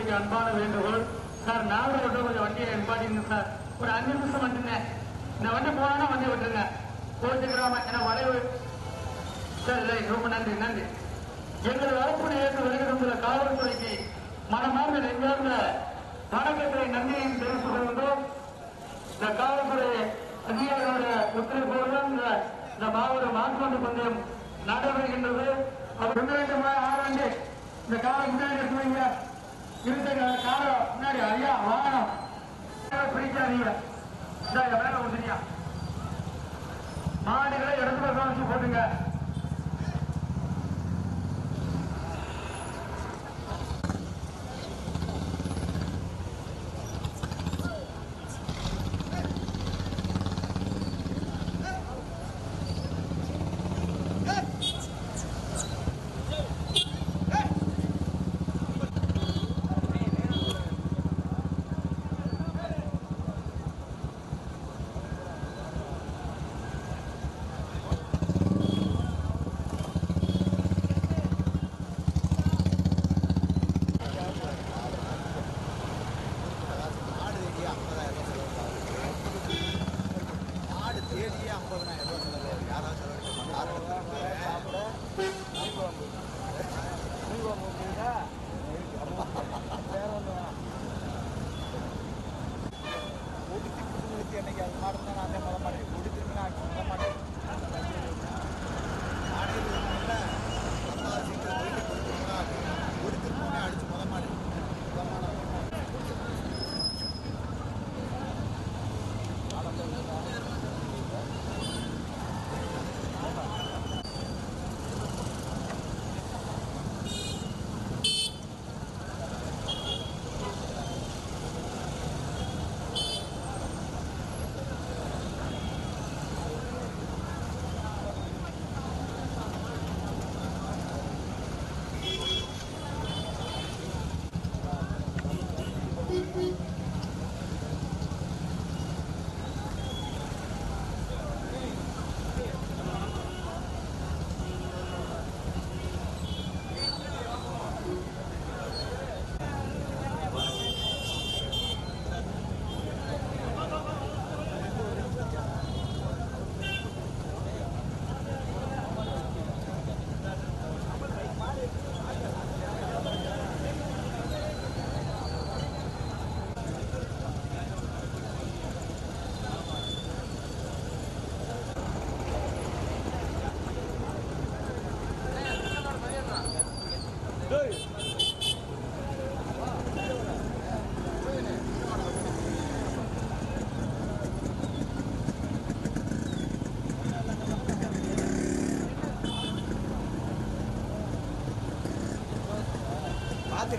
அனைவருக்கும் அன்பான வேண்டுகோள் சார். நாகூர் விட்டு கொஞ்சம் வண்டியை நிப்பாட்டிங்க சார். ஒரு 5 நிமிஷம் வந்துங்க. இந்த வண்டி போனா வண்டி விட்டுருங்க. கோச்சுக்கிறாம ஏன்னா வளைவு. சரி, ரொம்ப நன்றி நன்றி. எங்கள் வளர்ப்பு ஏற்று வருகிற காவல்துறைக்கு மனமார்ந்த நெஞ்சார்ந்த வணக்கத்தை நன்றியையும் தெரிவித்துக் கொள்கின்றோம். இந்த காவல்துறை அதிகாரியோட ஒத்துழைப்போடு இந்த மாவட்ட மாட்டுவண்டி பந்தயம் நடைபெறுகின்றது. அவர் 2 இந்த காலம் முன்னாடி இருக்குவீங்க. இருந்த காலம் முன்னாடி ஐயா வாகனம் பிடிக்காதீங்க. வேலை ஒன்றியா மாடுகளை இடத்துல வச்சு போட்டுங்க.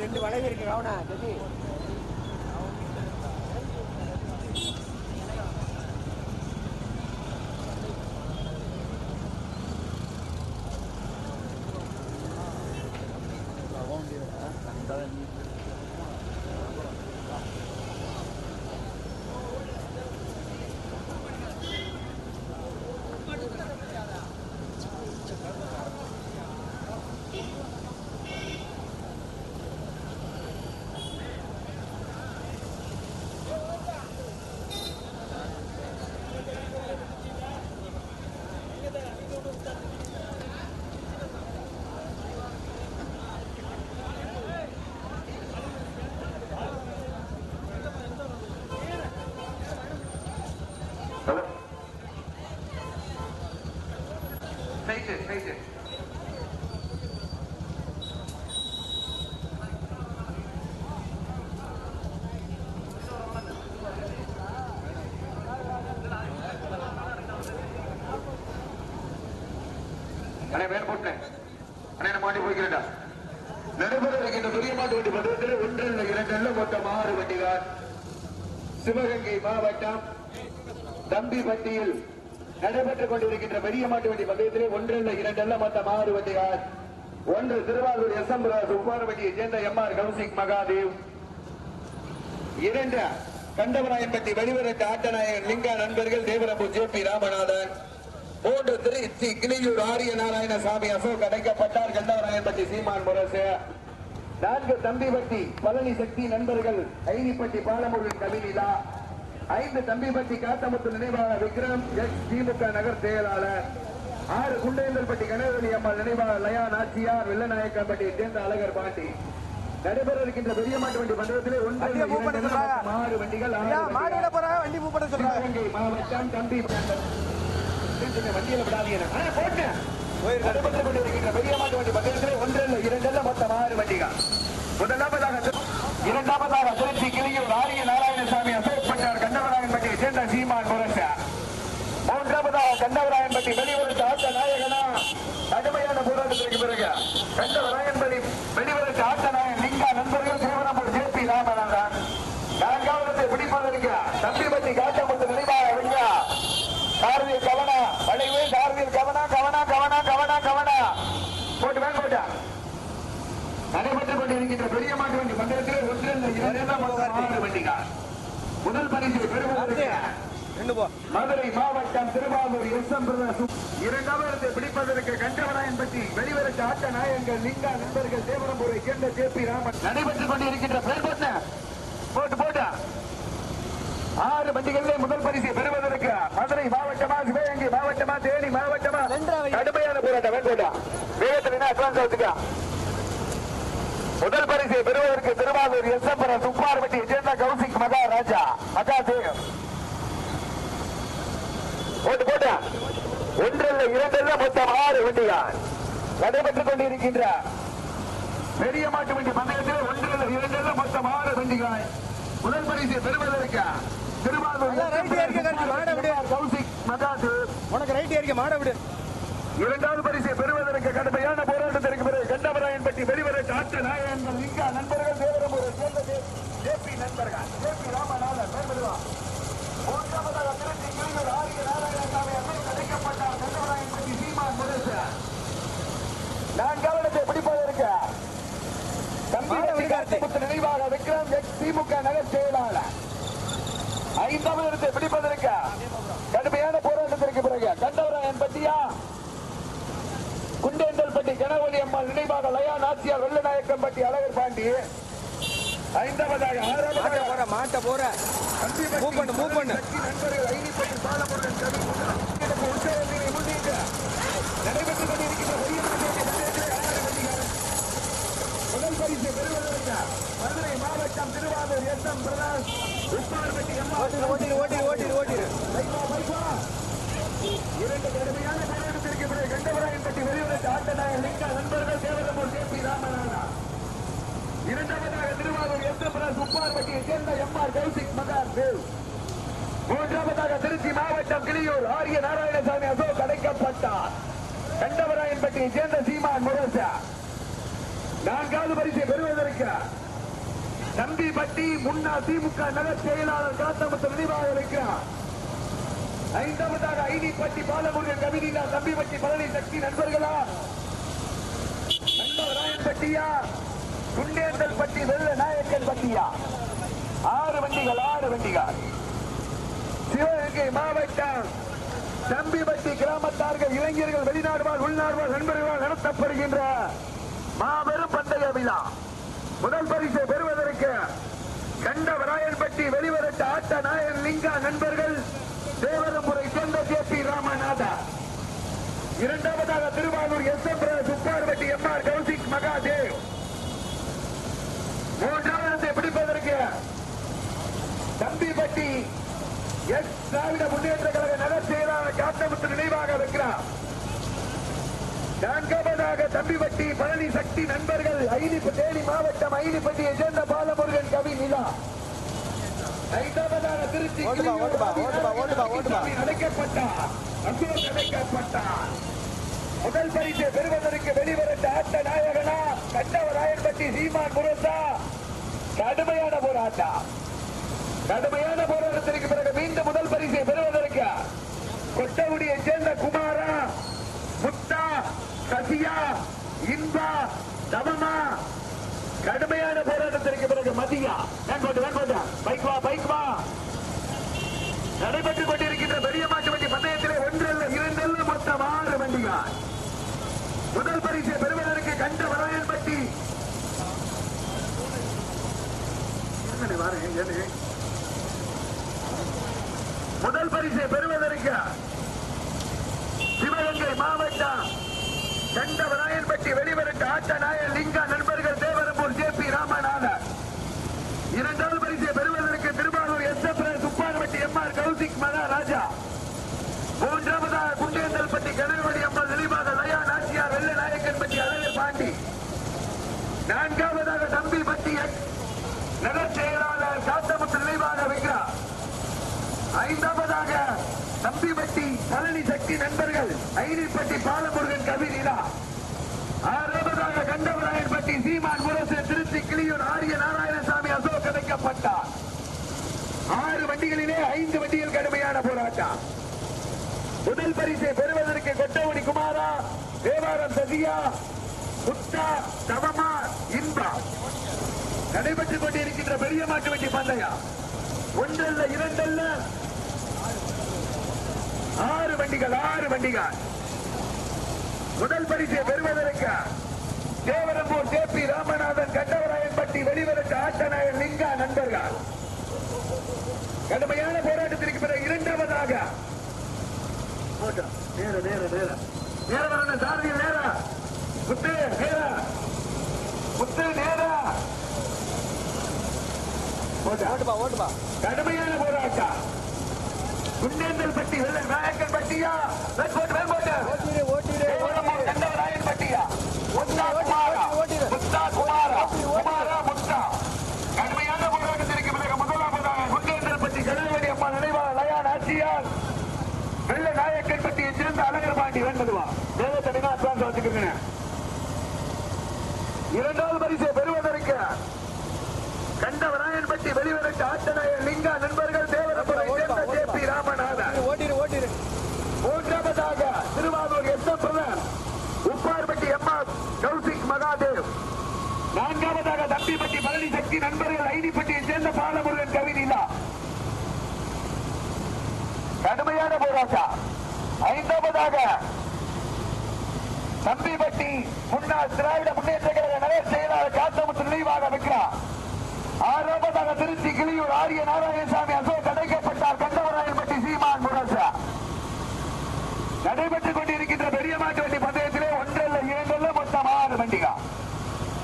ரெண்டு வளைவு இருக்கு கவனா தம்பி. சிவகங்கை மாவட்டம் தம்பிப்பட்டியில் நடைபெற்றுக் கொண்டிருக்கின்ற பெரிய மாட்டு வண்டி பந்தயத்திலே 1 அல்ல 2 அல்ல மொத்தம் 6 வண்டிகள். 1 திருவாரூர் எஸ்.எம். ராஜ் உப்பாரப்பட்டியை சேர்ந்த எம்.ஆர். கௌசிக் மகாதேவ். 2 கண்டவராயன்பட்டி வெளிவரட்டு ஆட்டநாயகன் லிங்கா நண்பர்கள் தேவரம்பு ஜே.பி. ராமநாதன். 3 திருச்சி கிளியூர் ஆரிய நாராயணசாமி அசோக் அடைக்கப்பட்டார் கண்டவராயன்பட்டி சீமான் முரசு. 4 தம்பிபட்டி பழனி சக்தி நண்பர்கள் ஐனிப்பட்டி பாலமுருகன் கவினிலா 5 தம்பிபட்டி காத்தமுத்து நினைவாளர் விக்ரம் திமுக நகர் செயலாளர் 6 குண்டேந்தல்பட்டி கணேவலி அம்மாள் நினைவாளர் லயா நாச்சியார் வெள்ளநாயக்கம்பட்டியை சேர்ந்த அழகர் பாண்டி நடைபெற இருக்கின்ற பெரிய மாட்டு வண்டி மண்டலத்திலே 6 வண்டிகள் சிவகங்கை மாவட்டம் தம்பி வண்டியில விடாதீங்க நடைபெற்றுக் கொண்டிருக்கின்ற பெரிய மாட்டு வண்டி மண்டலத்திலே 1 அல்ல 2 அல்ல மொத்தம் 6 வண்டிகள். இரண்டாவதாக திருச்சி கிளியூர் ஆரிய நாராயணசாமி அசோக்பட்டார் கண்டவராயன்பட்டியை சேர்ந்த சீமான் முரச. மூன்றாவதாக கண்டவராயன்பட்டி வெளிவரத்து ஆட்ட நாயகனா கடுமையான போராட்டத்திற்கு பிறகு கண்டவராயன்பட்டி வெளிவரத்து ஆட்ட நாயகன் லிங்கா நண்பர்கள் சிவனம்பூர் ஜேபி ராமநாதன். 4வது பிடிப்பதற்கு தம்பிபட்டி காட்டமுத்து நினைவாக விங்கா கார்வியல் கவனா வளைவு கார்வியல் Kavanaugh Kavanaugh Kavanaugh Kavanaugh Kavanaugh போட்டு வேங்கோட்டா நடைபெற்றுக் கொண்டிருக்கின்ற பெரிய மாட்டு வண்டி மண்டலத்தில் 1 2 வண்டிகள். முதல் பரிசு பெறுவதற்கு மதுரை மாவட்டம் திருவாரூர் எஸ்.எம். இரண்டாவது பிடிப்பதற்கு கண்டவராயன்பட்டி வெளிவரத்து ஆட்ட நாயகங்கள் லிங்கா நண்பர்கள் தேவரம்பூரை சேர்ந்த ஜேபி ராமன். நடைபெற்றுக் கொண்டிருக்கின்ற போட்டு போட்டா 6 வண்டிகளிலே முதல் பரிசு பெறுவதற்கு மதுரை மாவட்டமா சிவகங்கை மாவட்டமா தேனி மாவட்டமா கடுமையான போராட்டம் வேண்டா வேகத்தில் அட்வான்ஸ் ஆகுதுக்கா. முதல் பரிசை பெறுவதற்கு திருவாரூர் எஸ்.எம். சுப்பார்பட்டியை சேர்ந்த கௌசிக் மகாராஜா மகாதேவ் போட்டு போட்டா 1 அல்ல 2 அல்ல மொத்தம் 6 வண்டிகள் நடைபெற்றுக் கொண்டிருக்கின்ற பெரிய மாட்டு வண்டி பந்தயத்தில் 1 அல்ல 2 அல்ல மொத்தம் 6 வண்டிகள். முதல் பரிசை பெறுவதற்கு திருவாரூர் கௌசிக் மகாதேவ் உனக்கு ரைட் ஏறிக்க மாட விடு. இரண்டாவது பரிசை பெறுவதற்கு கடுமையான போராட்டத்திற்கு பிறகு கண்டவராயன்பட்டி வெளிவரத்து ஆட்ட நாயகங்கள் லிங்கா நண்பர்கள் தேவரம்பூரை சேர்ந்த ஜேபி நண்பர்கள் ஜேபி ராமநாதன் மேம்படுவா. மூன்றாவதாக திருச்சி கிளியூர் ஆரிய நாராயணசாமி அடைக்கப்பட்டார் கண்டவராயன்பட்டி சீமான் முரச. 4வது பிடிப்பதற்கு தம்பிபட்டி காத்தமுத்து நினைவாக விக்ரம் திமுக நகர் செயலாளர். 5வது இடத்தை பிடிப்பதற்கு கடுமையான போராட்டத்திற்கு பிறகு கண்டவராயன்பட்டியா குண்டேந்தல்பட்டி கணவதி அம்மாள் நினைவாக லயா நாச்சியார் வெள்ளநாயக்கம்பட்டி அழகர் பாண்டி. 5வதாக 6வது மாட்ட போற மூவ் பண்ணு நண்பர்கள் ஐனிப்பட்டி பாலமுருகன் நடைபெற்றுக் கொண்டிருக்கின்ற முதல் பரிசு பெறுவதற்கு மதுரை மாவட்டம் திருவாரூர் எஸ்.எம். பிரதாஸ் உப்பார்பட்டி ஓட்டிரு 2 கடுமையான போராட்டத்திற்கு பிறகு கண்டவராயன்பட்டி வெளிவரத்து ஆட்ட நாயகன் லிங்கா நண்பர்கள் தேவரம்பூர் ஜேபி ராமநாதன். இரண்டாவதாக திருவாரூர் எஸ்.எம். உப்பார்பட்டியை சேர்ந்த எம்.ஆர். கௌசிக் மகாதேவ். மூன்றாவதாக திருச்சி மாவட்டம் கிளியூர் ஆரிய நாராயணசாமி அசோக் அடைக்கப்பட்டார் கண்டவராயன்பட்டியை சேர்ந்த சீமான் முரசா. 4வது பரிசை பெறுவதற்கு தம்பிபட்டி முன்னாள் திமுக நகர் செயலாளர் காத்தமுத்து நினைவாக இருக்கிறார். 5வதாக ஐனிப்பட்டி பாலமுருகன் கவினிலா தம்பிபட்டி பழனி சக்தி நண்பர்களா கண்டவராயன்பட்டியா குண்டேந்தல்பட்டி வெள்ள நாயக்கன் பட்டியா 6 வண்டிகள். சிவகங்கை மாவட்டம் தம்பிபட்டி கிராமத்தார்கள் இளைஞர்கள் வெளிநாடு வாழ் உள்நாடு வாழ் நண்பர்களால் நடத்தப்படுகின்ற மாபெரும் பந்தய விழா. முதல் பரிசை பெறுவதற்கு கண்டவராயன்பட்டி வெளிவரத்து ஆட்ட நாயகன் லிங்கா நண்பர்கள் தேவரம்புரை சேர்ந்த ஜேபி ராமநாதா. இரண்டாவதாக திருவாரூர் எஸ்.எம். சுப்பார்பட்டி எம்.ஆர். கௌசிக் மகாதேவ். 3வது பிடிப்பதற்கு தம்பிபட்டி எஸ். திராவிட முன்னேற்ற கழக நகர் செயலாளர் காத்தமுத்து நினைவாக இருக்கிறார். 4வதாக தம்பிபட்டி பழனி சக்தி நண்பர்கள் தேனி மாவட்டம் ஐனிப்பட்டியை சேர்ந்த பாலமுருகன் கவினிலா. 5வதாக திருச்சி அடைக்கப்பட்டார் அசோக் அடைக்கப்பட்டார். முதல் பரிசை பெறுவதற்கு வெளிவரத்து ஆட்ட நாயகனா கண்டவராயன்பட்டி சீமான் முரசா. கடுமையான போராட்டத்திற்கு பிறகு மீண்டும் முதல் பரிசை பெறுவதற்கு கொட்டகுடியை சேர்ந்த குமாரா முத்தா சசியா இன்பா தவமா. கடுமையான போராட்டத்திற்கு பிறகு மதியா பைக் வா நடைபெற்றுக் கொண்டிருக்கின்ற பெரிய மாட்டு வண்டி பந்தயத்திலே 1 அல்ல 2 அல்ல மொத்தம் 6 வண்டிகள். முதல் பரிசை பெறுவதற்கு கண்டவராயன்பட்டி முதல் பரிசை பெறுவதற்கு சிவகங்கை மாவட்டம் கண்டவராயன்பட்டி வெளிவரட்டு ஆட்ட நாயர் லிங்கா நண்பர்கள் தேவரம்பூர் ஜே.பி. ராமநாதன். இரண்டாவது பரிசை பெறுவதற்கு திருவாரூர் எஸ்.எப். சுப்பார்பட்டி எம்.ஆர். கௌசிக் மகாராஜா. மூன்றாவதாக குண்டேந்தல்பட்டி கனகவடி அம்மாள் தெளிவாக லயா நாச்சியார் வெள்ள நாயக்கன்பட்டி அழகு பாண்டி. நான்காவதாக தம்பிப்பட்டி நகர் செயலாளர் காத்தமுத்து நினைவாக விக்ரா. ஐந்தாவதாக தம்பிப்பட்டி பழனி சக்தி நண்பர்கள் ஐனிப்பட்டி பாலமுருகன் கவிநிலா. ஆறாவதாக கண்டவராயன்பட்டி சீமான் முரசு திருச்சி கிளியூர் ஆரிய நாராயணசாமி அசோக் கிடைக்கப்பட்டார். 6 வண்டிகளிலே 5 வண்டிகள் கடுமையான போராட்டம். முதல் பரிசை பெறுவதற்கு கொட்டவடி குமாரா, தேவாரம் சசியா, முத்தா, தவமா, இன்பா நடைபெற்றுக் கொண்டிருக்கின்ற பெரிய மாட்டு வண்டி பந்தயம். ஒன்றல்ல இரண்டல்ல 6 வண்டிகள். முதல் பரிசை பெறுவதற்கு தேவரம்பூர் ஜே.பி. ராமநாதன் கண்டவராயன்பட்டி வெளிவரட்டு ஆட்டநாயர் லிங்கா நண்பர்கள். கடுமையான போராட்டத்திற்கு பிறகு இரண்டாவதாக ஓட்டுப்பா கடுமையான போராட்டம். குண்டேந்தல்பட்டி நாயக்கன் பட்டியா கண்டவராயன் பட்டியா கடுமையான போராட்டத்திற்கு பிறகு முதலாவதாக குண்டேந்தல்பட்டி கனகவடி அம்மா நினைவாக லயா நாச்சியார் வெள்ள நாயக்கன் பட்டியை சேர்ந்த அழகர் பாண்டி வேண்டதுவா தேவத்தடினா அட்வான்ஸ் வச்சுக்கிறேன். இரண்டாவது பரிசை பெறுவதற்கு கண்டவராயன்பட்டி வெளிவரட்டு ஆட்டநாயர் லிங்கா நண்பர்கள் தேவரம்புரை சேர்ந்த ஜே.பி. ராமநாதன். மூன்றாவதாக திருவாரூர் எஸ்.எப். உப்பார்பட்டி எம்.ஆர். கௌசிக் மகாதேவ். நான்காவதாக தம்பிப்பட்டி பழனி சக்தி நண்பர்கள் ஐனிப்பட்டியை சேர்ந்த பாலமுருகன் கவிநிலா. கடுமையான போராட்டம். ஐந்தாவதாக தம்பிப்பட்டி முன்னாள் திராவிட முன்னேற்ற கழக நகர் செயலாளர் காத்தமுத்து நினைவாக விக்ரா. ஆறாவதாக திருச்சி கிளியூர் ஆரிய நாராயணசாமி அசோக் அடைக்கப்பட்டார். கண்டவராயன்பட்டி சீமான் முரசா. நடைபெற்றுக் கொண்டிருக்கின்ற பெரிய மாட்டு வண்டி பந்தயத்திலே ஒன்றல்ல இரண்டல்ல மொத்தம் 6 வண்டிகள்.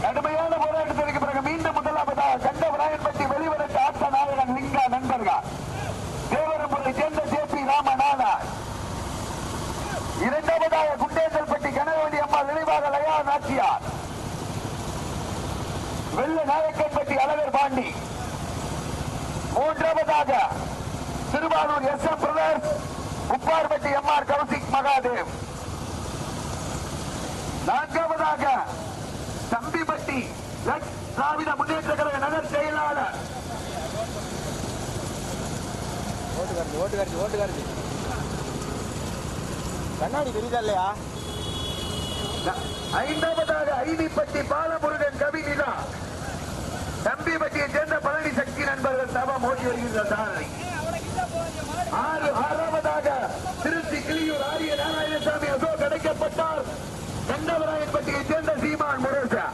கடுமையான போராட்டத்திற்கு பிறகு மீண்டும் முதலாவதாக கண்டவராயன்பட்டி வெளிவரட்டு ஆட்ட நாயகன் லிங்கா நண்பர்கள் தேவரம்புரை சேர்ந்த ஜே.பி. ராமநாதன். இரண்டாவதாக குண்டேந்தல்பட்டி கனகவடி அம்மா நினைவாக லயா நாச்சியார் வெள்ள நாயக்கன்பட்டி அழகர் பாண்டி. மூன்றாவதாக Thiruvarur SM. Brothers Upparpatti MR. Kaushik Mahadev. நான்காவதாக தம்பிப்பட்டி திராவிட முன்னேற்ற கழக நகர் செயலாளர் ஓட்டுக்கார지 கண்ணாடி தெரியுதா இல்லையா? ஐந்தாவதாக ஐனிப்பட்டி பாலமுருகன் கவிநிலா. தம்பிப்பட்டியை சேர்ந்த பழனி சக்தி நண்பர்கள் தவம் ஓட்டி வருகின்ற சாதனை. ஆறாவதாக திருச்சி கிளியூர் ஆரிய நாராயணசாமி அசோக் அடைக்கப்பட்டார். கண்டவராயன்பட்டியை சேர்ந்த சீமான் முரசா.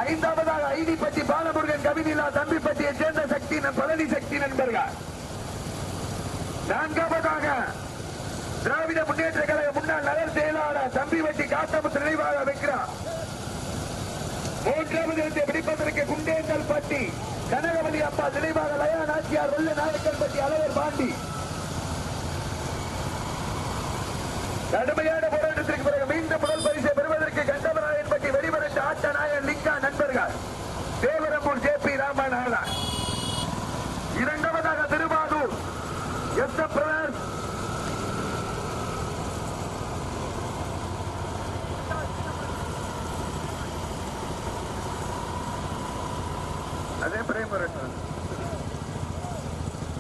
ஐந்தாவதாக ஐனிப்பட்டி பாலமுருகன் கவிநிலா தம்பிப்பட்டியை சேர்ந்த சக்தி பழனி சக்தி நண்பர்கள். நான்காவதாக திராவிட முன்னேற்ற கழக முன்னாள் நகர் செயலாளர் தம்பிப்பட்டி காத்தமுத்து நினைவாக வைக்கிறார். மூன்றாவது இடத்தை பிடிப்பதற்கு குண்டேந்தல்பட்டி கனகவதி அப்பா நினைவாக லயா நாச்சியார் வெள்ள நாயக்கன்பட்டி அழகர் பாண்டி. கடுமையான போராட்டத்திற்கு பிறகு மீண்டும் முதல் பரிசை பெறுவதற்கு கண்டவராயன்பட்டி வெளிவரட்டு ஆட்ட நாயகன் லிங்கா நண்பர்கள் தேவரம்பூர் ஜே.பி. ராமநாதன். இரண்டாவதாக திருவாரூர் எஸ்.எப்.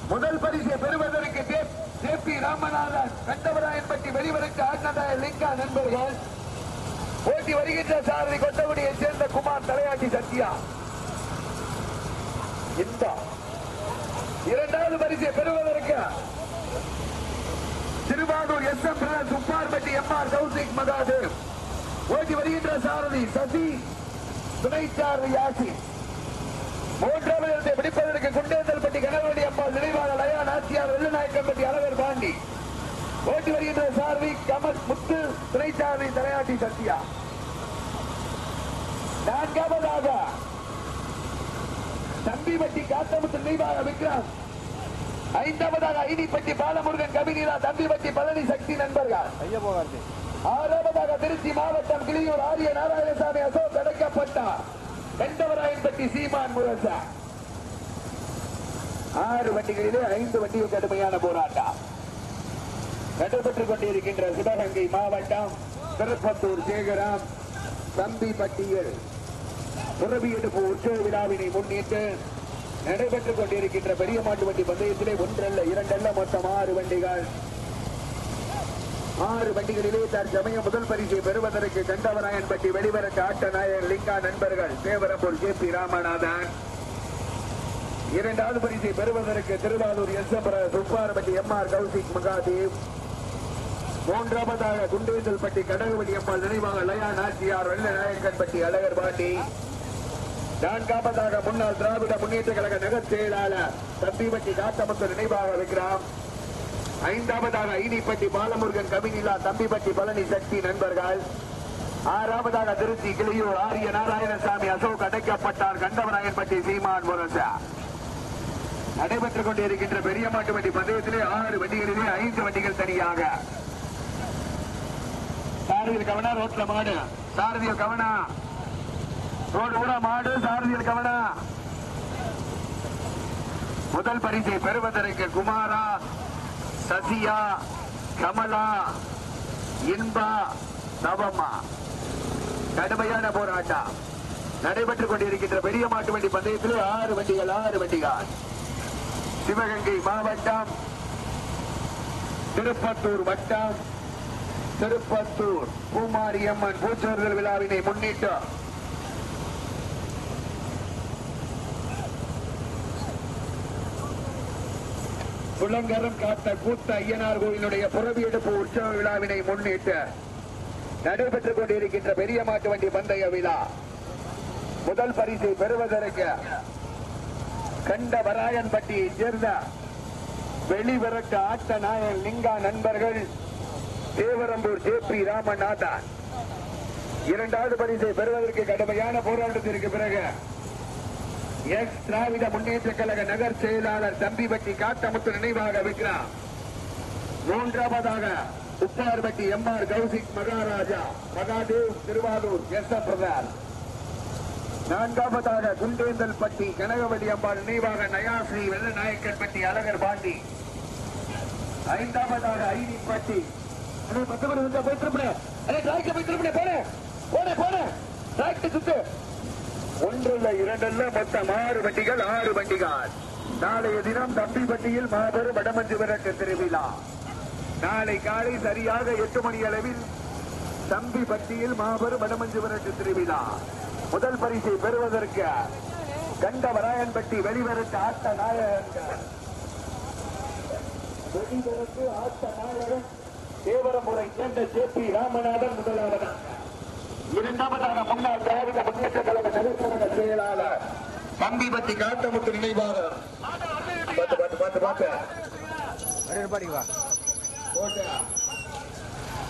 முதல் பரிசை பெறுவதற்கு ஜே.பி. ராமநாதன் கண்டவராயன்பட்டி வெளிவரட்டு ஆட்டநாயகன் லிங்கா நண்பர்கள் ஓட்டி வருகின்ற சாரதி கொட்டகுடியை சேர்ந்த குமார் தலையாட்டி சத்யா. இரண்டாவது பரிசை பெறுவதற்கு திருவாரூர் எஸ்.எம். உப்பார்பட்டி எம்.ஆர். கௌசிக் மகாதேவ் ஓட்டி வருகின்ற சாரதி சசி துணைச்சாரதி யாசி. மூன்றாவது இடத்தை பிடிப்பதற்கு குண்டேந்தல்பட்டி கனகவடி அம்பாள் நினைவாக லயா நாச்சியார் வெள்ளநாயக்கன்பட்டி அழகர் பாண்டி ஓட்டி வருகின்ற சார்வி கமல் முத்து துணைச்சார்வி தலையாட்டி சத்யா. நான்காவதாக தம்பிப்பட்டி காத்தமுத்து நினைவாக விக்ரம். ஐந்தாவதாக ஐடிப்பட்டி பாலமுருகன் கபினிலா தம்பிப்பட்டி பழனி சக்தி நண்பர்கள். ஆறாவதாக திருச்சி மாவட்டம் கிளியூர் ஆரிய நாராயணசாமி அசோக் அடைக்கப்பட்டார் வெண்டவராயன்பட்டி சீமான் முரசா. 6 வண்டிகளிலே 5 வண்டிகள் கடுமையான போராட்டம் நடைபெற்றுக் கொண்டிருக்கின்ற சிவகங்கை மாவட்டம் திருப்பத்தூர் சேகராம் தம்பிப்பட்டியில் துறவி எடுப்பு உற்சவ விழாவினை முன்னிட்டு நடைபெற்றுக் கொண்டிருக்கின்ற பெரிய மாட்டு வண்டி பந்தயத்திலே 1 அல்ல 2 அல்ல மொத்தம் 6 வண்டிகள். 6 வண்டிகளிலே தற்சமயம் முதல் பரிசை பெறுவதற்கு கண்டவராயன்பட்டி வெளிவரட்டு ஆட்ட நாயர் லிங்கா நண்பர்கள் தேவரம்பூர் ஜே.பி. ராமநாதன். 2வது பரிசை பெறுவதற்கு திருவாரூர் சுப்பாரப்பட்டி எம்.ஆர். கௌசிக் மகாதேவ். 3வதாக குண்டேந்தல்பட்டி கடகவடி அம்பாள் நினைவாக லயா நாச்சியார் வெள்ளநாயக்கன்பட்டி அழகர் பாண்டி. 4வதாக முன்னாள் திராவிட முன்னேற்ற கழக நகர் செயலாளர் தம்பிப்பட்டி காத்தமுத்து நினைவாக விக்ரம். 5வதாக ஐடிப்பட்டி பாலமுருகன் கபினிலா தம்பிப்பட்டி பழனி சக்தி நண்பர்கள். 6வதாக திருச்சி கிளியூர் ஆரிய நாராயணசாமி அசோக் அடைக்கப்பட்டார் கண்டவராயன்பட்டி சீமான் முரசா. நடைபெற்றுக் கொண்டிருக்கின்ற பெரிய மாட்டு வண்டி பந்தயத்திலே 6 வண்டிகளிலே 5 வண்டிகள் தனியாக. சாரதியில் கவனா, ரோட்ல மாடு. சாரதியில் கவனா, ரோடு கூட மாடு. சாரதியில் கவனா. முதல் பரிசை பெறுவதற்கு குமாரா, சசியா, கமலா, இன்பா, நவமா கடுமையான போராட்டம் நடைபெற்றுக் கொண்டிருக்கின்ற பெரிய மாட்டு வண்டி பந்தயத்திலே 6 வண்டிகள். சிவகங்கை மாவட்டம் திருப்பத்தூர் வட்டம் திருப்பத்தூர் பூமாரியம்மன் பூச்சோறுதல் விழாவினை முன்னிட்டு குளங்கரம் காத்த கூத்த ஐயனார் கோயிலுடைய புறவி எடுப்பு உற்சவ விழாவினை முன்னிட்டு நடைபெற்றுக் கொண்டிருக்கின்ற பெரிய மாட்டு வண்டி பந்தய விழா முதல் பரிசை பெறுவதற்கு கண்டவராயன்பட்டியை சேர்ந்த வெளிவிரட்டு ஆட்ட நாயன் லிங்கா நண்பர்கள் தேவரம்பூர் ஜே.பி. ராமநாதன். 2வது பரிசை பெறுவதற்கு கடுமையான போராட்டத்திற்கு பிறகு எக்ஸ் திராவிட முன்னேற்ற கழக நகர் செயலாளர் தம்பிப்பட்டி காத்தமுத்து நினைவாக Vikram. 3வதாக Upparpatti MR. Kaushik Maharaja Mahadev Thiruvarur SM. Brother. 4வதாக Kundenthalpatti கனகவடி அம்பாள் நினைவாக நயாஸ்ரீ வெள்ளநாயக்கன்பட்டி அழகர் பாண்டி. 5வதாக ஐடிப்பட்டி ஒன்றல்ல 2 அல்ல மொத்தம் 6 வண்டிகள். நாளைய தினம் தம்பிப்பட்டியில் மாபெரும் வடமஞ்சு விரட்டு திருவிழா. நாளை காலை சரியாக 8 மணி அளவில் தம்பிப்பட்டியில் மாபெரும் வடமஞ்சு விரட்டு திருவிழா. முதல் பரிசை பெறுவதற்கு கண்டவராயன்பட்டி வெளிவரட்டு ஆட்ட நாயகன் தேவரமுறை சேர்ந்த ஜே.பி. ராமநாதன் முதலாவதாக. 2வதாக முன்னாள் திராவிட முன்னேற்ற கழக நகர்ப்புற செயலாளர் தம்பிப்பட்டி காத்தமுத்து நினைவாளர்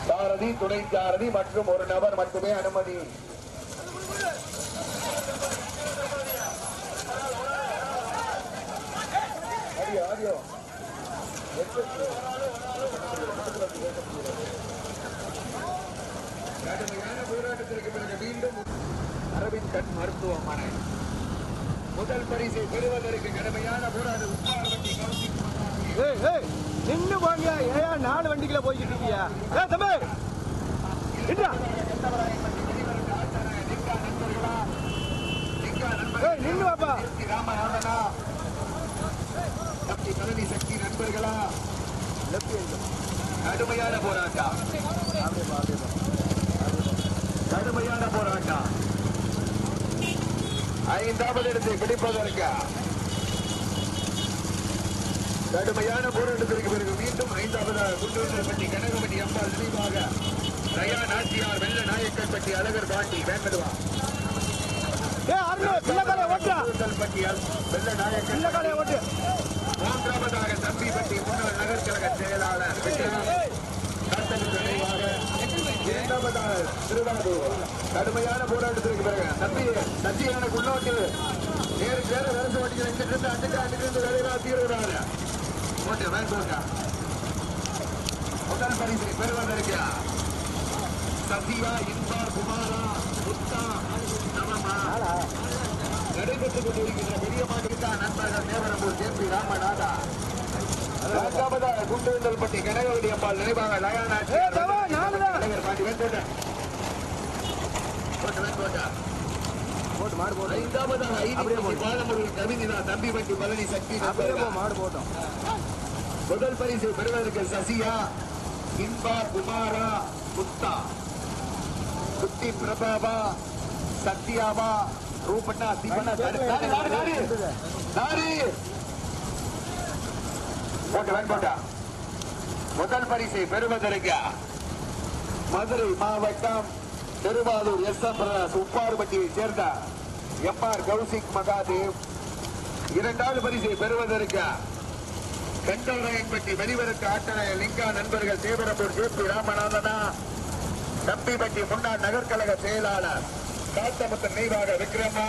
சாரதி, துணை சாரதி மற்றும் ஒரு நபர் மட்டுமே அனுமதி. கடுமையான போராட்டத்திற்கு பிறகு மீண்டும் அரவிந்த் கண் மருத்துவமனை முதல் பரிசை பெறுவதற்கு கடுமையான போராட்டம். நின்னு போங்க. ஏன் 4 வண்டிக்குள்ள போய்கிட்டு இருக்கியா? தம்பி நின்னு வாப்பா. ராமநாதனா பழனி சக்தி நண்பர்களா கடுமையான போராட்டம். 5வது இடத்தை பிடிப்பதற்கு கடுமையான போராட்டத்திற்கு பிறகு மீண்டும் 5வது குண்டேந்தல்பட்டி கனகவடி அம்பாள் நினைவாக லயா நாச்சியார் வெள்ளநாயக்கன்பட்டி அழகர் பாண்டி வேண்டதுவா. ஏ அருண் பிள்ளைக்காலைய ஓட்டு பட்டியல் வெள்ள நாயக்கன் பிள்ளைக்காலைய ஓட்டு. மூன்றாவதாக தம்பிப்பட்டி முன்னாள் நகர்கழக செயலாளர் இரண்டாவதாக திருவாரூர் கடுமையான போராட்டத்திற்கு பிறகு தம்பி சத்தியான உள்நாட்டு நேருக்கு நேர அரசு வட்டிகள் இங்கிருந்து அங்கிருந்து வேலையெல்லாம் தீர்வுறாங்க ஓட்டு வேண்டா முதல் பரிசு பெறுவதற்கு சத்தியா இன்பார் குமாரா முத்தா நவமா நடைபெற்றுக் கொண்டிருக்கின்ற பெரிய மாட்டுக்கு நண்பர்கள் தேவரம்பூர் ஜேபி ராமநாதா இரண்டாவதாக குண்டேந்தல்பட்டி கனகவடி அம்பாள் நினைவாக லயானாட்சி போட்டு மாடு போட்டு ஐந்தாவதாக பாலமுருகன் கவிஞனா தம்பிப்பட்டி பழனி சக்தி மாடு போட்டோம். முதல் பரிசு பெறுவதற்கு சசியா இன்பா குமாரா முத்தா குட்டி பிரபாபா சத்யாவா ரூபண்ணா தீபண்ணா முதல் பரிசை பெறுவதற்கு மதுரை மாவட்டம் திருவாரூர் எஸ்.எம். உப்பாறுபட்டியை சேர்ந்த எம்.ஆர். கௌசிக் மகாதேவ். இரண்டாவது பரிசை பெறுவதற்கு கண்டவராயன்பட்டி வெளிவருக்கு ஆட்டநாய லிங்கா நண்பர்கள் தேவரம்பூர் ஜேபி ராமநாதனா தம்பிப்பட்டி முன்னாள் நகர்கழக செயலாளர் காத்தமுத்த நினைவாக விக்ரமா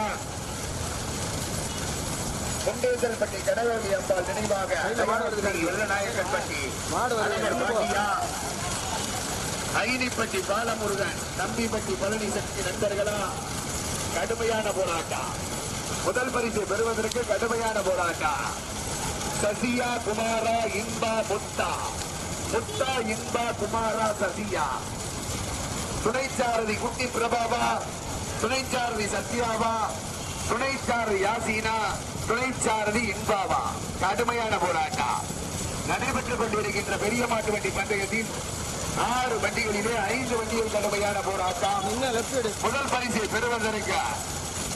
குண்டேந்தல்பட்டி கடலோடி அம்பாள் நினைவாக வெள்ளநாயக்கன்பட்டி ஐனிப்பட்டி பாலமுருகன் தம்பிப்பட்டி பழனி சக்தி நண்பர்களா கடுமையான போராட்டம். முதல் பரிசை பெறுவதற்கு கடுமையான போராட்டம். சசியா குமாரா இன்பா முத்தா முத்தா இன்பா குமாரா சசியா துணைச்சாரதி குட்டி பிரபாவா துணைச்சாரதி சத்யாவா துணைச்சாரதி யாசீனா துணைச்சாரதி இன்பாவா கடுமையான போராட்டம் நடைபெற்றுக் கொண்டிருக்கின்ற பெரிய மாட்டு வண்டி பந்தயத்தில் 6 வண்டிகளிலே 5 வண்டிகள் கடுமையான போராட்டம். முதல் பரிசை பெறுவதற்கு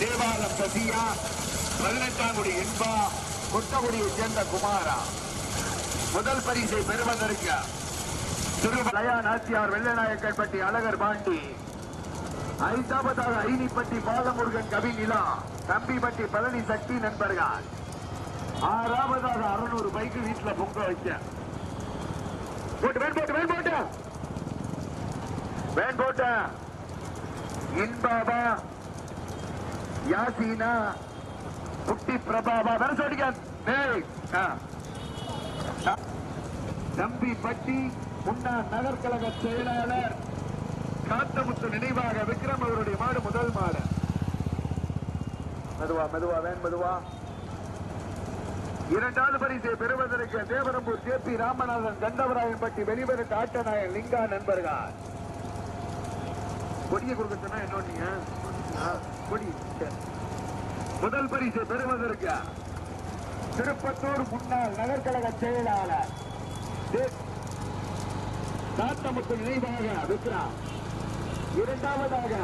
தேவாலம் சசியா 18ஆம் குடி இன்பா கொட்டகுடியை சேர்ந்த குமாரா. முதல் பரிசை பெறுவதற்கு திருமலையா நாச்சியார் வெள்ளநாயக்கன்பட்டி அழகர் பாண்டி. ஐந்தாவதாக ஐனிப்பட்டி பாலமுருகன் கவிநிலா தம்பிப்பட்டி பழனி சக்தி நண்பர்கள். ஆறாவதாக 600 பைக்கு வீட்டுல பொங்க வச்ச போட்ட இன்பாபா யாசீனா குட்டி பிரபாபா வர சொல்லிக்க தம்பிப்பட்டி முன்னாள் நகர்கழக செயலாளர் காத்தமுத்து நினைவாக விக்ரம் அவருடைய மாடு முதல் மாடு. மெதுவா மெதுவா வேன் மெதுவா. இரண்டாவது பரிசை பெறுவதற்கு தேவரம்பூர் ஜேபி ராமநாதன் கண்டவராயன்பட்டி வெளிவருக்கு ஆட்டநாயன் லிங்கா நண்பர்கள். கொடியை கொடுக்கணும்னா என்ன கொடி. முதல் பரிசை பெறுவதற்கு திருப்பத்தூர் முன்னாள் நகர்கழக செயலாளர் காத்தமுத்து நினைவாக விக்ரம். இரண்டாவதாக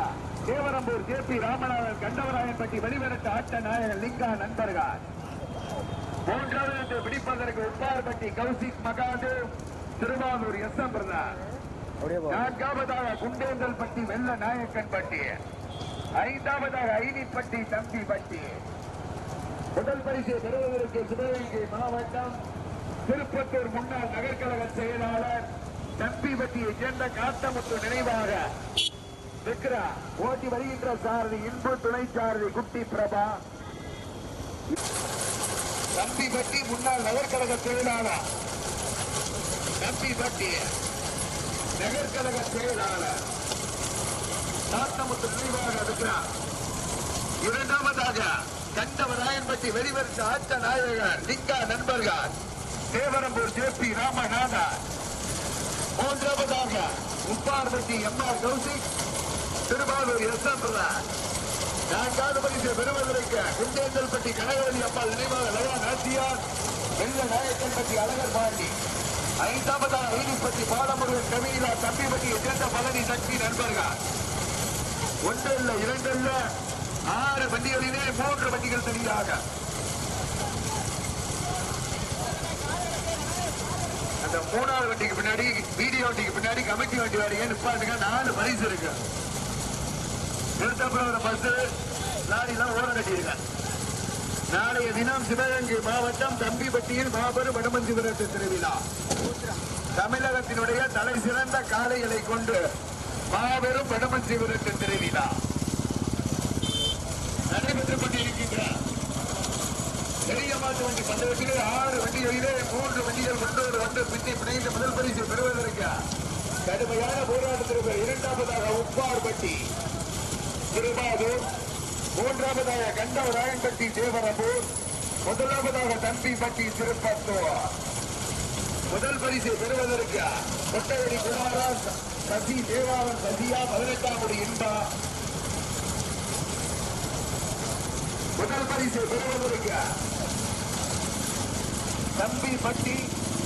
தேவரம்பூர் ஜேபி ராமநாதன் கண்டவராயன்பட்டி வெளிவரட்டு ஆட்ட நாயகன் லிங்கா நண்பர்கள். மூன்றாவது பிடிப்பதற்கு உப்பார்பட்டி கௌசிக் மகாதேவ் திருவாரூர் எஸ்.எம். பிரதான். நான்காவதாக குண்டேந்தல்பட்டி வெள்ள நாயக்கன்பட்டி. ஐந்தாவதாக ஐனிப்பட்டி தம்பிப்பட்டி. முதல் பரிசை பெறுவதற்கு சிவகங்கை மாவட்டம் திருப்பத்தூர் முன்னாள் நகர்கழக செயலாளர் தம்பிப்பட்டியை சேர்ந்த காத்தமுத்து நினைவாக விக்ரா ஓட்டி வருகின்ற சாரதி இன்பு துணை சாரதி குட்டி பிரபா. தம்பிப்பட்டி முன்னாள் நகர்கழக செயலாளர் தம்பிப்பட்டி நகர்கழக செயலாளர் காத்தமுத்து நினைவாக விக்ரா. இரண்டாவதாக கண்டவராயன்பட்டி வெளிவரிசை ஆட்ட நாயகர் லிங்கா நண்பர்கள் தேவரம்பூர் ஜேபி ராமநாதன். மூன்றாவதாக உப்பார்பட்டி எம்.ஆர். கௌசிக் திருவாரூர் எஸ்.எம். பிரதான். நான்காவது பரிசை பெறுவதற்கு குண்டேந்தல்பட்டி கனகவதி அம்பாள் நினைவாக லயா நாச்சியார் வெள்ள நாயக்கன்பட்டி அழகர் பாண்டி. ஐந்தாவதாக ஐனிப்பட்டி பாலமுருகன் கவிதா தம்பிப்பட்டியை சேர்ந்த பழனி சக்தி நண்பர்கள். ஒன்று இல்ல 2 இல்ல 6 வண்டிகளிலே 3 வண்டிகள் தனியாக. அந்த 3வது வண்டிக்கு பின்னாடி வீடியோ வண்டிக்கு பின்னாடி கமிட்டி வண்டி வாரிங்க நிப்பாட்டுங்க. 4 பரிசு இருக்கு. நிறுத்தப்படுற பஸ் லாரிலாம் ஓரம் கட்டியிருக்காங்க. நாளைய தினம் சிவகங்கை மாவட்டம் தம்பிப்பட்டியில் மாபெரும் வடமஞ்சி விரட்டு திருவிழா. தமிழகத்தினுடைய தலை சிறந்த காளைகளை கொண்டு மாபெரும் வடமஞ்சி விரட்டு திருவிழா நடைபெற்றுக் கொண்டிருக்கின்றார். பெரிய மாட்டு வண்டி பந்தயத்திலே 6 வண்டிகளிலே 3 வண்டிகள் கொண்டோடு வந்து பின்னி பிணைந்த முதல் பரிசு பெறுவதற்கு கடுமையான போராட்டத்திற்கு இரண்டாவதாக உப்பார்பட்டி திருவாரூர், மூன்றாவதாக கண்டவராயன்பட்டி தேவரம்பூர், முதலாவதாக தம்பிப்பட்டி திருப்பத்தூர். முதல் பரிசு பெறுவதற்கு கொட்டவடி குமாரா சசி தேவாவன் சசியா 18ஆம் படி இன்பா. முதல் பரிசு பெறுவதற்கு தம்பிப்பட்டி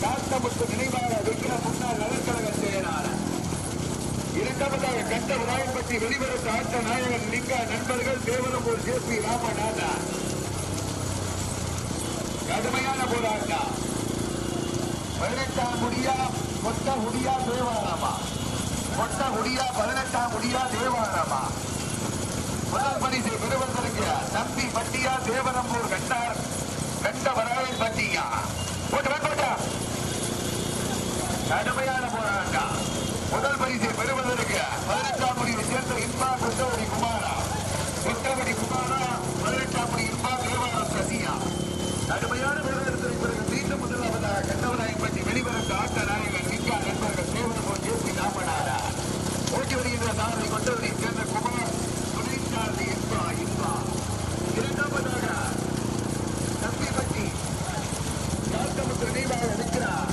காத்தமுத்து நினைவாக விக்கிர முன்னாள் நலக்கழக செயலாளர். இரண்டாவதாக கண்டவராயன்பட்டி வெளிவரத்து ஆட்ட நாயகன் லிங்கா நண்பர்கள் தேவரம்பூர் ஜே.பி. ராமநாதன். கடுமையான போராட்டம். 18ஆம் முடியா கொட்ட முடியா தேவாரமா, கொட்ட முடியா 18ஆம் முடியா தேவாரமா. முதல் பரிசு பெறுவதற்கு தம்பி பட்டியா தேவரம்பூர் கண்டார் கண்டவராயன் பட்டியா. கடுமையான போராட்டம். முதல் பரிசை பெறுவதற்கு 18ஆம் முடிவை சேர்ந்த இன்பா கொட்டவடி குமாரா, கொட்டவடி குமாரா 18ஆம் முடி இன்பா தேவாரம் சசியா. கடுமையான போராட்டத்திற்கு பிறகு மீண்டும் முதலாவதாக கண்டவராயன்பட்டி வெளிவரத்து ஆட்ட நாயகன் லிங்கா நண்பர்கள் தேவரம்பூர் ஜே.பி. ராமநாதன். ஓட்டி வருகின்ற சாரதி கொட்டவடியை சேர்ந்த குமார் துணைச்சாரதி இன்பா இன்பா. இரண்டாவதாக தம்பிப்பட்டி காத்தமுத்து நினைவாக இருக்கிறார்.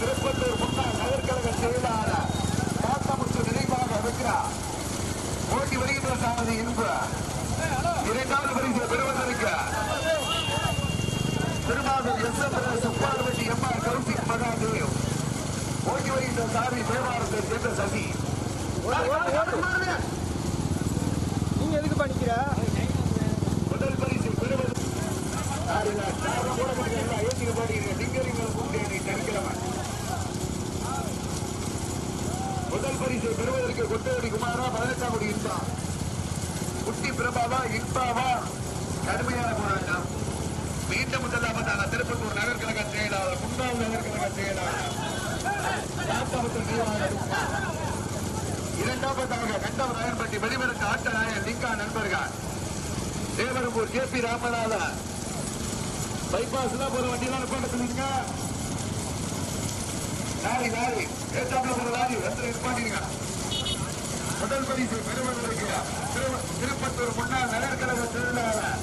திருப்பத்தூர் முன்னாள் நகர்கழக செயலாளர் காத்தமுத்து நினைவாக இருக்கிறார். ஓட்டி வருகின்ற சாரதி இன்பு. இரண்டாவது பரிசு பெறுவதற்கு திருமாவூர் எஸ்.எம். சுப்பார்பட்டி எம்.ஆர். கௌசிக் மகாதேவ். ஓட்டி வருகின்ற சாரதி தேவாரத்தை சேர்ந்த சசி. நீங்க எதுக்கு பண்ணிக்கிற? முதல் பரிசு பெறுவது ஏற்றிக்கு போடுகிறேன். திங்கரிங்கள் கூட்டணி தடுக்கிறவன். முதல் பரிசு பெறுவதற்கு கொட்டவடி குமாரா 18ஆம் படி இன்பா, குட்டி பிரபாவா இன்பாவா. கடுமையான போராட்டம். மீண்டும் முதலாவதாக திருப்பத்தூர் நகர்கழக செயலாளர் முன்னாள் நகர்கழக செயலாளர் இரண்டாவதாக கண்டவராயன்பட்டி வெளிவரத்து ஆட்ட நாயகன் லிங்கா நண்பர்கள் தேவரம்பூர் ஜே.பி. ராமநாதன். பைபாஸ் தான் போற வண்டியெல்லாம் நிப்பாட்டுங்க. லாரி ஏற்றாப்புல போற லாரி வந்து நிப்பாட்டிங்க. முதல் பரிசு பெறுவதற்கு திருப்பத்தூர் முன்னாள் நகர்கழக செயலாளர்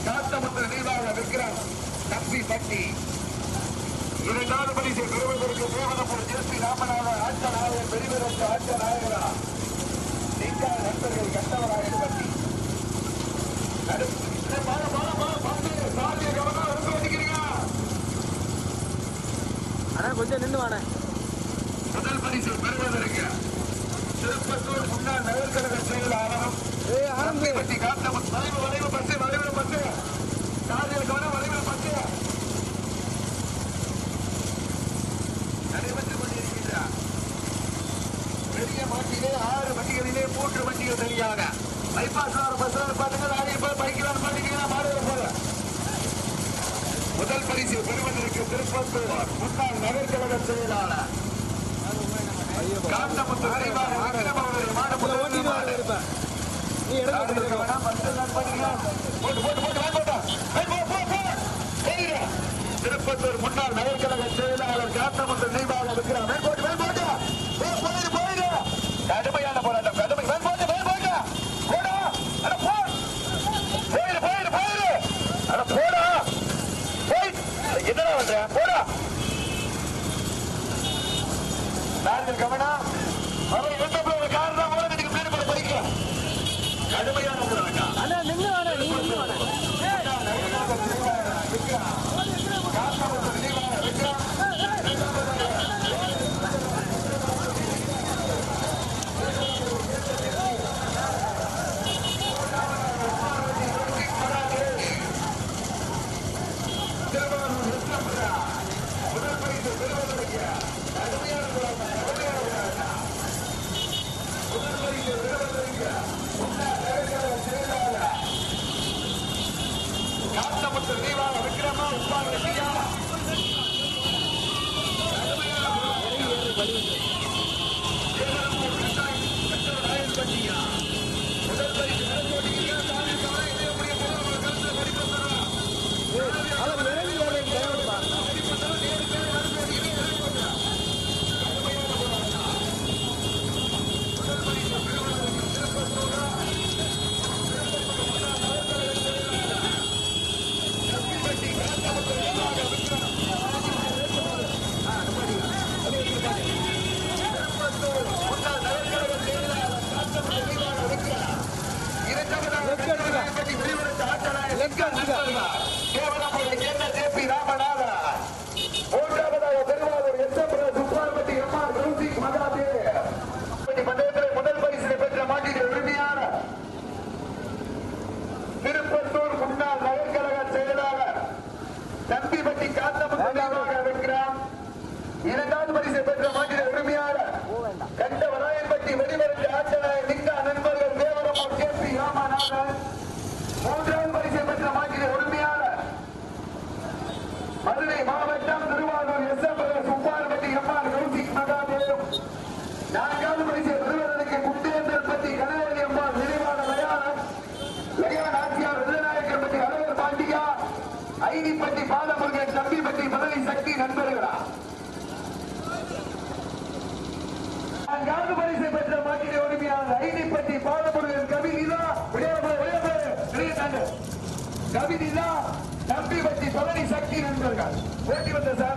காத்தமுத்து நினைவாக விக்ரம் தம்பிப்பட்டி. இரண்டாவது பரிசு பெறுவதற்கு தேவரம்பூர் ஜே.பி. ராமநாதன் ஆட்ட நாயகன் வெளிவரத்து ஆட்ட நாயகரா லிங்கா நண்பர்கள் கண்டவராயன்பட்டி. கொஞ்சம் நின்று வானே. முதல் பரிசு பெறுவதற்கு திருப்பத்தூர் முன்னாள் நகர்கழக செயலாளரும் தம்பிப்பட்டி காத்தமுத்து வளைவு பஸ் நடைபெற்றுக் கொண்டிருக்கிறார். பெரிய மாட்டிலே 6 வண்டிகளிலே 3 வண்டிகள் தனியாக பைபாஸ் பஸ் பாட்டுங்க. லாரி பைக்கில் பாட்டிங்கன்னா மாடுகள் போல. முதல் பரிசு பெறுவதற்கு திருப்பத்தூர் முன்னாள் நகர்கழக செயலாளர் காந்தமுத்து திருப்பத்தூர் முன்னாள் நகர்கழக செயலாளர் காந்தமுத்து நினைவாக இருக்கிறார். கடுமையான போராட்டம். கடுமை என்னடா பண்ற போடா. நாங்கள் கவனம் அவர் எந்த காரணம் போறதுக்கு மேலே படிக்கலாம். கடுமையான போராட்டம். முதல் பரிசினை பெற்ற மாட்டின் உரிமையான திருப்பத்தூர் முன்னாள் நகர்கழக செயலாளர் தம்பிப்பட்டி காத்தமுக இருக்கிறார். இரண்டாவது பரிசை பெற்ற மாட்டின் உரிமையாளர் கண்டவராயன்பட்டி வெளிவரத்து ஆட்சியாளர் லிங்கா நண்பர்கள் தேவரமூர் கேபி ராமநாதன். மூன்றாவது பரிசை பெற்ற மாட்டின் உரிமையாளர் மதுரை மாவட்டம் திருவாரூர் எஸ் சுப்பார்பட்டி எம்ஆர் கௌசிக் மகாதேவ். நான்காவது பரிசை பெறுவதற்கு குண்டேந்தர்பட்டி கணவரி அம்மாள் நினைவான லயான் ஆட்சியார் விருதுநாயக்கன்பட்டி அழகர் பாண்டியா ஐடிப்பட்டி பாலமுருகன் தம்பிப்பட்டி பதவி சக்தி நண்பர்களா. நான்காவது பரிசை பெற்ற மாட்டினை உரிமையாளர் ஐடிப்பட்டி பாலமுருகன் கவிதா கவிதா தம்பிப்பட்டி பதவி சக்தி நண்பர்கள். போட்டி வந்த சார்